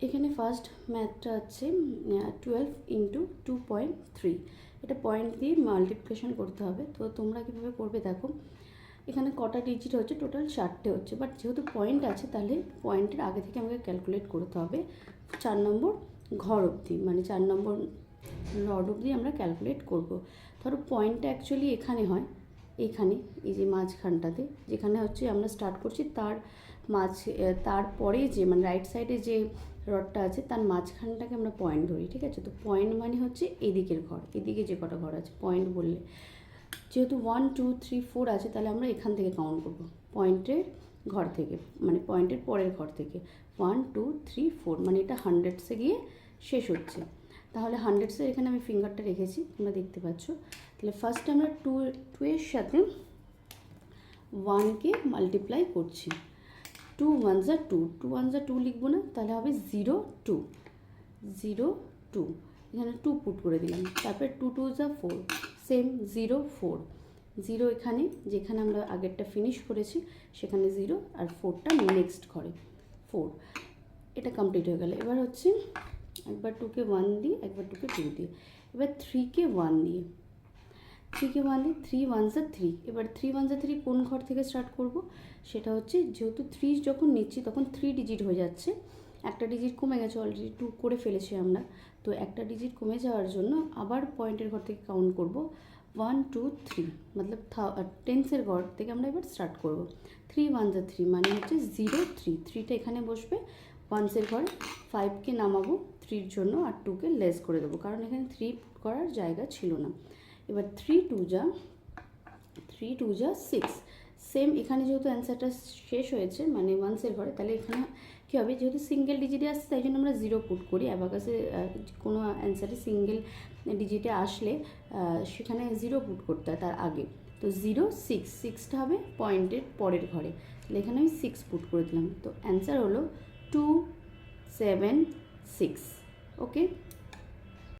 এখানে ফার্স্ট ম্যাথটা হচ্ছে 12 ইন্টু 2.3, এটা পয়েন্ট দিয়ে মাল্টিপ্লিকেশন করতে হবে। তো তোমরা কীভাবে করবে দেখো, এখানে কটা ডিজিট হচ্ছে, টোটাল 4টে হচ্ছে, বাট যেহেতু পয়েন্ট আছে তাহলে পয়েন্টের আগে থেকে আমাকে ক্যালকুলেট করতে হবে 4 নম্বর ঘর অবধি, মানে 4 নম্বর রড অবধি আমরা ক্যালকুলেট করব। ধরো পয়েন্টটা অ্যাকচুয়ালি এখানে হয়, এইখানে এই যে মাঝখানটাতে যেখানে হচ্ছে আমরা স্টার্ট করছি তার তারপরে যে মানে রাইট সাইডে যে রডটা আছে তার মাঝখানটাকে আমরা পয়েন্ট ধরি, ঠিক আছে। তো পয়েন্ট মানে হচ্ছে এদিকের ঘর, এদিকে যে কটা ঘর আছে পয়েন্ট বললে, যেহেতু 1 2 3 4 আছে তাহলে আমরা এখান থেকে কাউন্ট করব, পয়েন্টের ঘর থেকে, মানে পয়েন্টের পরের ঘর থেকে 1 2 3 4, মানে এটা হান্ড্রেডসে গিয়ে শেষ হচ্ছে। তাহলে হান্ড্রেডসে এখানে আমি ফিঙ্গারটা রেখেছি, তোমরা দেখতে পাচ্ছ। তাহলে ফার্স্ট আমরা টু এর সাথে 1কে মাল্টিপ্লাই করছি, 2 1 যা 2, 2 1 যা 2 লিখবো না, তাহলে হবে 0 2 0 2, এখানে 2 পুট করে দিলাম। তারপরে 2 2 যা 4, সেম 0 4, 0 এখানে যেখানে আমরা আগেরটা ফিনিশ করেছি সেখানে 0, আর 4টা নেক্সট ঘরে 4। এটা কমপ্লিট হয়ে গেল। এবার হচ্ছে একবার 2কে 1 দিয়ে, একবার 2কে 2 দিয়ে, এবার 3কে 1 দিয়ে, 3কে 1 দিয়ে, 3 1 যা 3। এবার 3 1 যা 3 কোন ঘর থেকে স্টার্ট করব, সেটা হচ্ছে যেহেতু 3 যখন নিচ্ছি তখন 3 ডিজিট হয়ে যাচ্ছে, একটা ডিজিট কমে গেছে, অলরেডি 2 করে ফেলেছি আমরা। তো একটা ডিজিট কমে যাওয়ার জন্য আবার পয়েন্টের ঘর থেকে কাউন্ট করব 1 2 3, মতলব টেন্সের ঘর থেকে আমরা এবার স্টার্ট করব। 3 1 যা 3 মানে হচ্ছে 0 3, 3টা এখানে বসবে ওয়ান্সের ঘরে, 5কে নামাবো 3-র জন্য, আর 2কে লেস করে দেবো কারণ এখানে 3 করার জায়গা ছিল না। এবার 3 2 যা 6, সেম এখানে যেহেতু অ্যান্সারটা শেষ হয়েছে মানে ওয়ান্সের ঘরে, তাহলে এখানে কী হবে, যেহেতু সিঙ্গেল ডিজিটে আসছে তাই জন্য আমরা 0 পুট করি। অ্যাবাকাসে কোনো অ্যান্সারে সিঙ্গেল ডিজিটে আসলে সেখানে 0 পুট করতে হয় তার আগে। তো 0 6, 6টা হবে পয়েন্টের পরের ঘরে, তাহলে এখানে আমি 6 পুট করে দিলাম। তো অ্যান্সার হলো 2 7 6। ওকে।